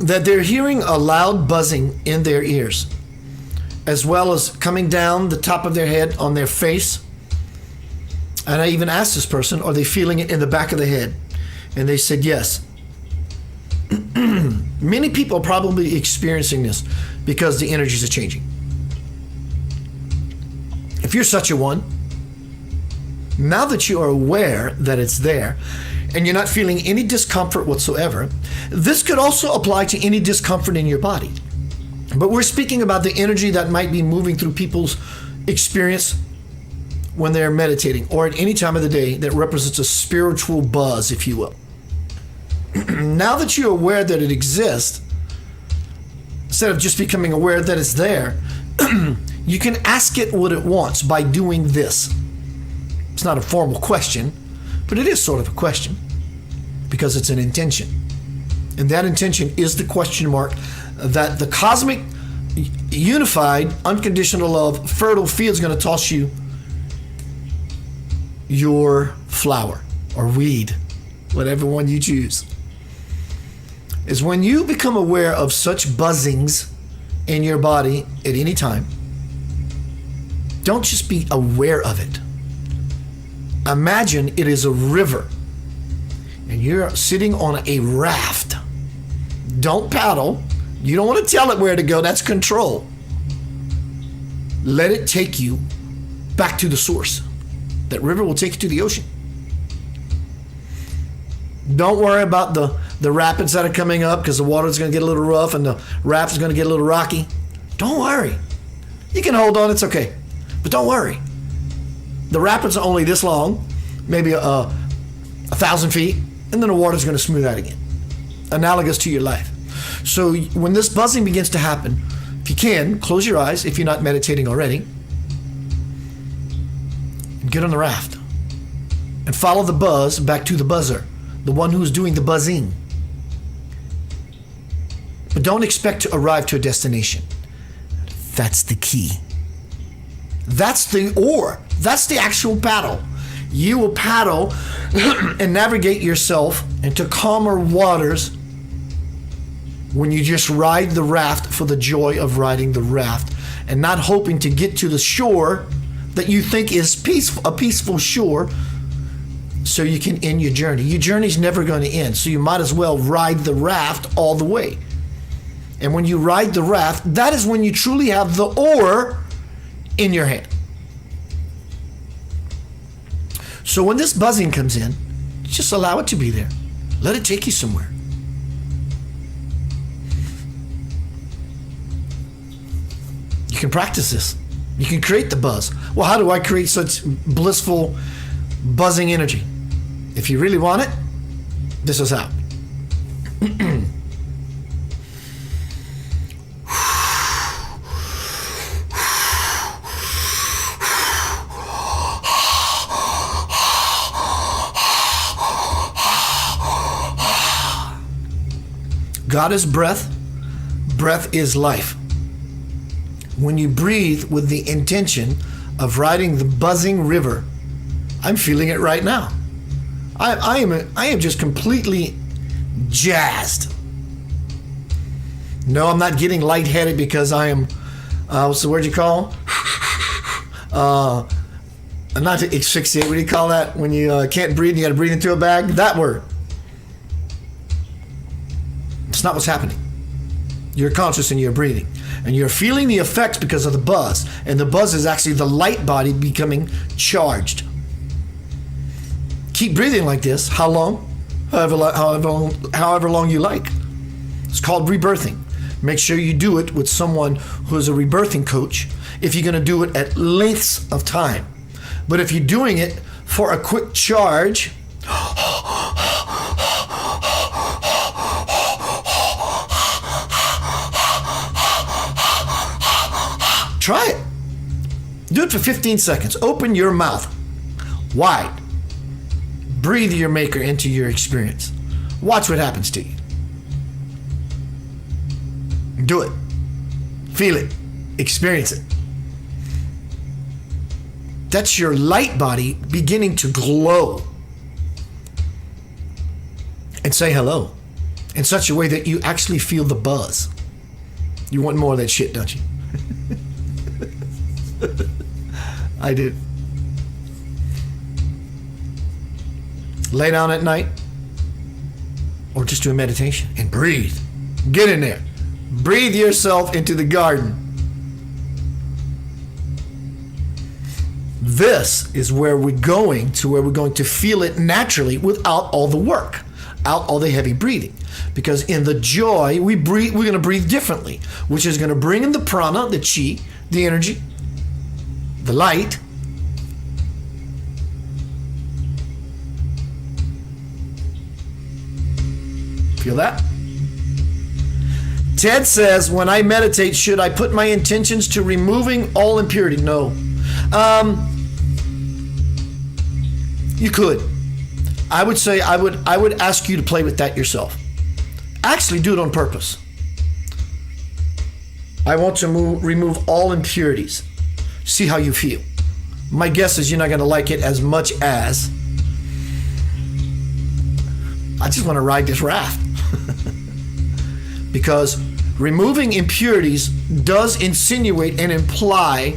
That they're hearing a loud buzzing in their ears, as well as coming down the top of their head on their face. And I even asked this person, are they feeling it in the back of the head? And they said yes. Many people are probably experiencing this because the energies are changing. If you're such a one, now that you are aware that it's there and you're not feeling any discomfort whatsoever, this could also apply to any discomfort in your body. But we're speaking about the energy that might be moving through people's experience when they're meditating or at any time of the day that represents a spiritual buzz, if you will. Now that you're aware that it exists, instead of just becoming aware that it's there, You can ask it what it wants by doing this. It's not a formal question, but it is sort of a question because it's an intention. And that intention is the question mark that the cosmic, unified, unconditional love, fertile field is going to toss you your flower or weed, whatever one you choose. Is when you become aware of such buzzings in your body at any time, don't just be aware of it. Imagine it is a river and you're sitting on a raft. Don't paddle. You don't want to tell it where to go. That's control. Let it take you back to the source. That river will take you to the ocean. Don't worry about the rapids that are coming up because the water is going to get a little rough and the raft is going to get a little rocky. Don't worry. You can hold on. It's okay. But don't worry. The rapids are only this long, maybe 1,000 feet, and then the water is going to smooth out again. Analogous to your life. So when this buzzing begins to happen, if you can, close your eyes if you're not meditating already, and get on the raft and follow the buzz back to the buzzer, the one who's doing the buzzing. But don't expect to arrive to a destination. That's the key. That's the oar. That's the actual paddle. You will paddle and navigate yourself into calmer waters when you just ride the raft for the joy of riding the raft and not hoping to get to the shore that you think is a peaceful shore so you can end your journey. Your journey's never going to end, so you might as well ride the raft all the way. And when you ride the raft, that is when you truly have the oar in your hand. So when this buzzing comes in, just allow it to be there. Let it take you somewhere. You can practice this. You can create the buzz. Well, how do I create such blissful, buzzing energy? If you really want it, this is how. God is breath. Breath is life. When you breathe with the intention of riding the buzzing river, I'm feeling it right now. I am just completely jazzed. No, I'm not getting lightheaded because I am, what's the word you call? Not to asphyxiate, what do you call that? When you can't breathe and you got to breathe into a bag? That word. It's not what's happening. You're conscious and you're breathing. And you're feeling the effects because of the buzz. And the buzz is actually the light body becoming charged. Keep breathing like this. How long? However long you like. It's called rebirthing. Make sure you do it with someone who is a rebirthing coach if you're going to do it at lengths of time. But if you're doing it for a quick charge, try it. Do it for 15 seconds. Open your mouth wide. Breathe your maker into your experience. Watch what happens to you. Do it. Feel it. Experience it. That's your light body beginning to glow. And say hello in such a way that you actually feel the buzz. You want more of that shit, don't you? I did. Lay down at night or just do a meditation and breathe. Get in there. Breathe yourself into the garden. This is where we're going to feel it naturally without all the work, out all the heavy breathing. Because in the joy, we're going to breathe differently, which is going to bring in the prana, the chi, the energy, the light. Feel that? Ted says, when I meditate, should I put my intentions to removing all impurity? No. You could. I would say I would ask you to play with that yourself. Actually, do it on purpose. I want to remove all impurities. See how you feel. My guess is you're not going to like it as much as I just want to ride this raft. Because removing impurities does insinuate and imply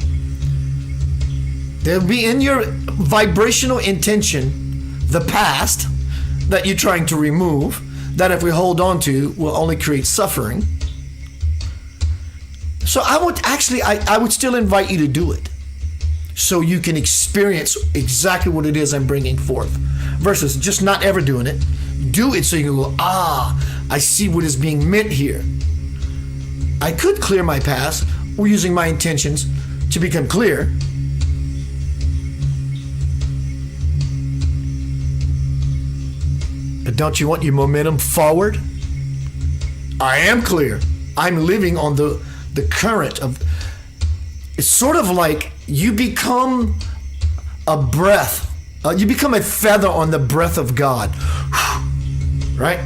there'll be in your vibrational intention the past that you're trying to remove, that if we hold on to will only create suffering. So I would still invite you to do it so you can experience exactly what it is I'm bringing forth, versus just not ever doing it. Do it so you can go, I see what is being meant here. I could clear my past or using my intentions to become clear. But don't you want your momentum forward? I am clear. I'm living on the current of. It's sort of like you become a breath. You become a feather on the breath of God. Right?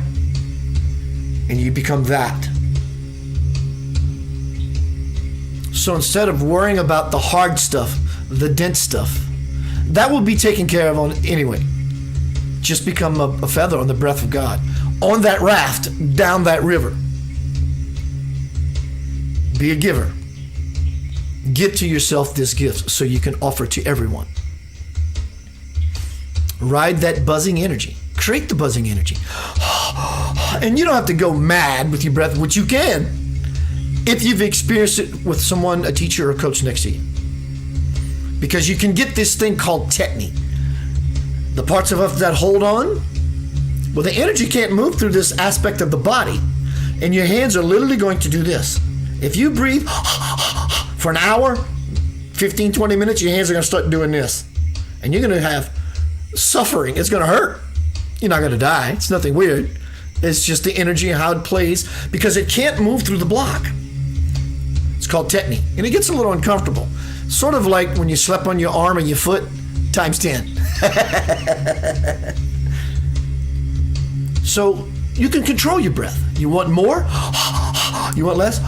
And you become that. So instead of worrying about the hard stuff, the dense stuff, that will be taken care of on anyway. Just become a feather on the breath of God. On that raft, down that river. Be a giver. Give to yourself this gift so you can offer to everyone. Ride that buzzing energy. Create the buzzing energy. And you don't have to go mad with your breath, which you can if you've experienced it with someone, a teacher or a coach next to you. Because you can get this thing called technique. The parts of us that hold on, well, the energy can't move through this aspect of the body, and your hands are literally going to do this. If you breathe for an hour, 15, 20 minutes, your hands are going to start doing this. And you're going to have suffering. It's going to hurt. You're not going to die. It's nothing weird. It's just the energy and how it plays, because it can't move through the block. It's called technique. And it gets a little uncomfortable. Sort of like when you slept on your arm and your foot, times 10. So you can control your breath. You want more? You want less?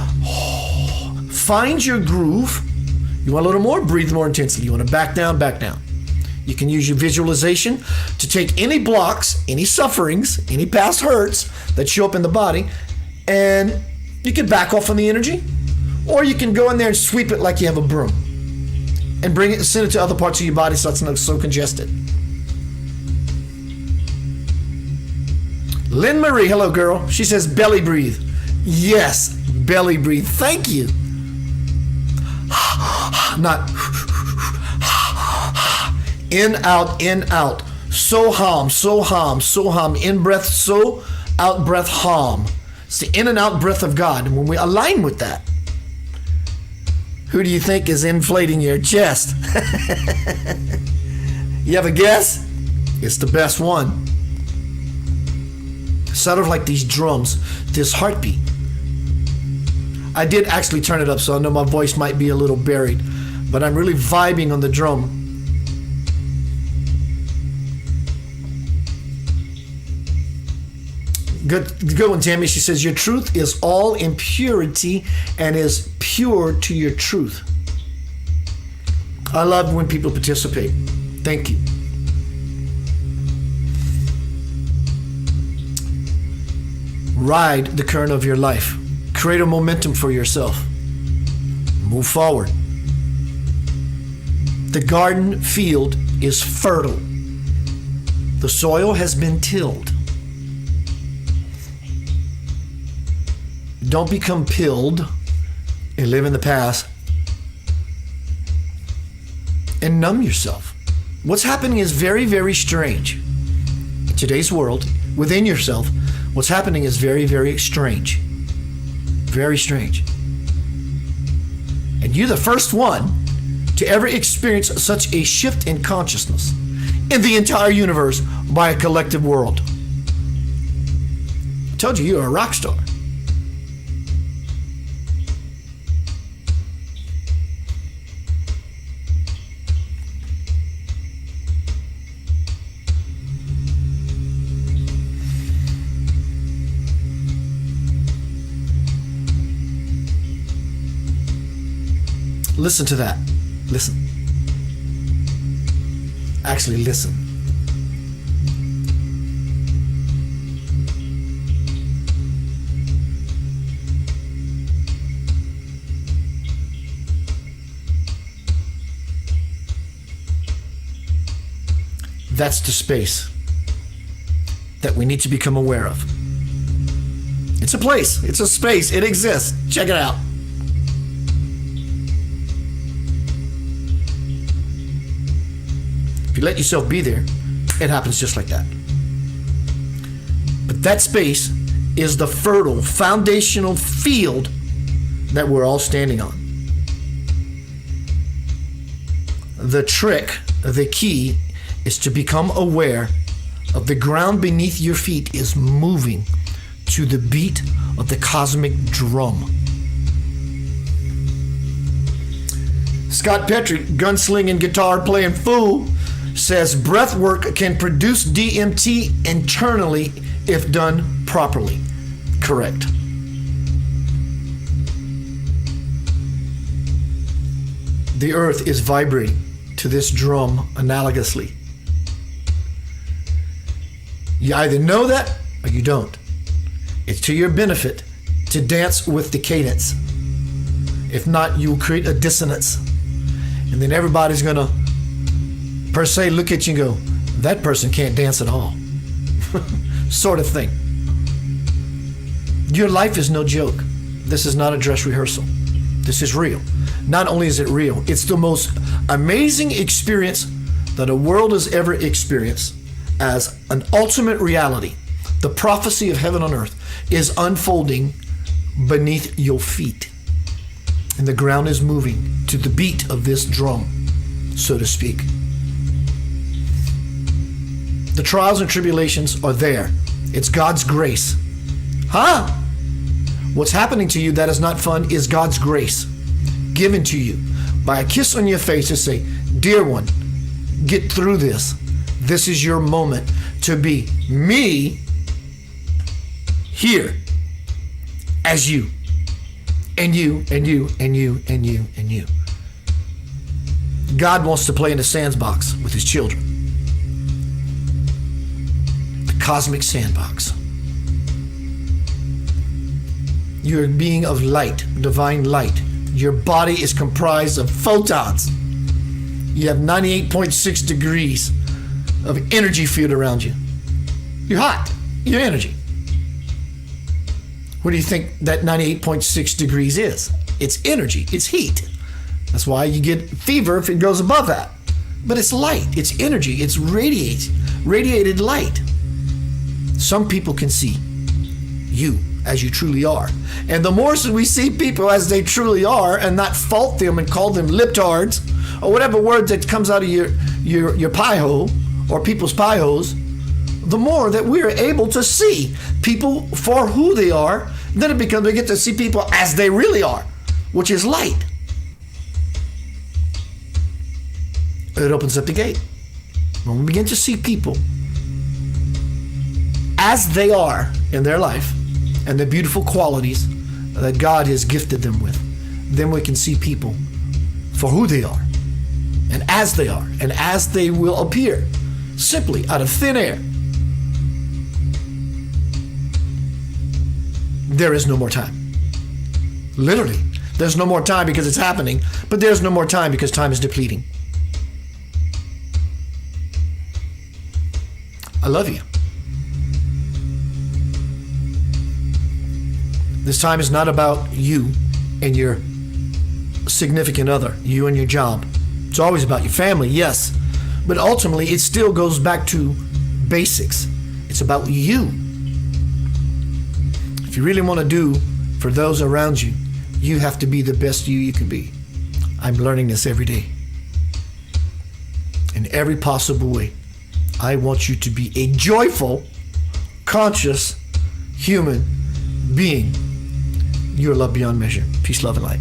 Find your groove. You want a little more? Breathe more intensely. You want to back down, back down. You can use your visualization to take any blocks, any sufferings, any past hurts that show up in the body, and you can back off on the energy, or you can go in there and sweep it like you have a broom and bring it and send it to other parts of your body so it's not so congested. Lynn Marie, hello girl. She says belly breathe. Yes, belly breathe. Thank you. Not in, out, in, out. So hum, so hum, so hum. In breath, so out breath, hum. It's the in and out breath of God. And when we align with that, who do you think is inflating your chest? You have a guess? It's the best one. Sort of like these drums, this heartbeat. I did actually turn it up, so I know my voice might be a little buried, but I'm really vibing on the drum. Good one, Tammy. She says, your truth is all impurity and is pure to your truth. I love when people participate. Thank you. Ride the current of your life. Create a momentum for yourself. Move forward. The garden field is fertile. The soil has been tilled. Don't become pilled and live in the past and numb yourself. What's happening is very, very strange. In today's world, within yourself, what's happening is very, very strange. Very strange. And you're the first one to ever experience such a shift in consciousness in the entire universe by a collective world. I told you, you're a rock star. Listen to that. Listen. Actually, listen. That's the space that we need to become aware of. It's a place. It's a space. It exists. Check it out. If you let yourself be there, it happens just like that. But that space is the fertile, foundational field that we're all standing on. The trick, the key, is to become aware of the ground beneath your feet is moving to the beat of the cosmic drum. Scott Petrie, gunslinging guitar playing fool, says breath work can produce DMT internally if done properly. Correct. The earth is vibrating to this drum analogously. You either know that or you don't. It's to your benefit to dance with the cadence. If not, you will create a dissonance. And then everybody's going to, per se, look at you and go, that person can't dance at all. Sort of thing. Your life is no joke. This is not a dress rehearsal. This is real. Not only is it real, it's the most amazing experience that the world has ever experienced. As an ultimate reality, the prophecy of heaven on earth is unfolding beneath your feet. And the ground is moving to the beat of this drum, so to speak. The trials and tribulations are there. It's God's grace. Huh? What's happening to you that is not fun is God's grace given to you by a kiss on your face to say, dear one, get through this. This is your moment to be me here as you, and you, and you, and you, and you, and you. God wants to play in the sandbox with his children. The cosmic sandbox. You're a being of light, divine light. Your body is comprised of photons. You have 98.6 degrees of energy field around you. You're hot. You're energy. What do you think that 98.6 degrees is? It's energy. It's heat. That's why you get fever if it goes above that. But it's light. It's energy. It's radiated light. Some people can see you as you truly are. And the more so we see people as they truly are and not fault them and call them libtards or whatever word that comes out of your pie hole or people's pie holes, the more that we're able to see people for who they are. Then it becomes, we get to see people as they really are, which is light. It opens up the gate. When we begin to see people as they are in their life and the beautiful qualities that God has gifted them with, then we can see people for who they are and as they are and as they will appear simply out of thin air. There is no more time. Literally, there's no more time because it's happening, but there's no more time because time is depleting. I love you. This time is not about you and your significant other, you and your job. It's always about your family, yes, but ultimately it still goes back to basics. It's about you. If you really want to do for those around you, you have to be the best you can be. I'm learning this every day. In every possible way. I want you to be a joyful, conscious, human being. You're loved beyond measure. Peace, love, and light.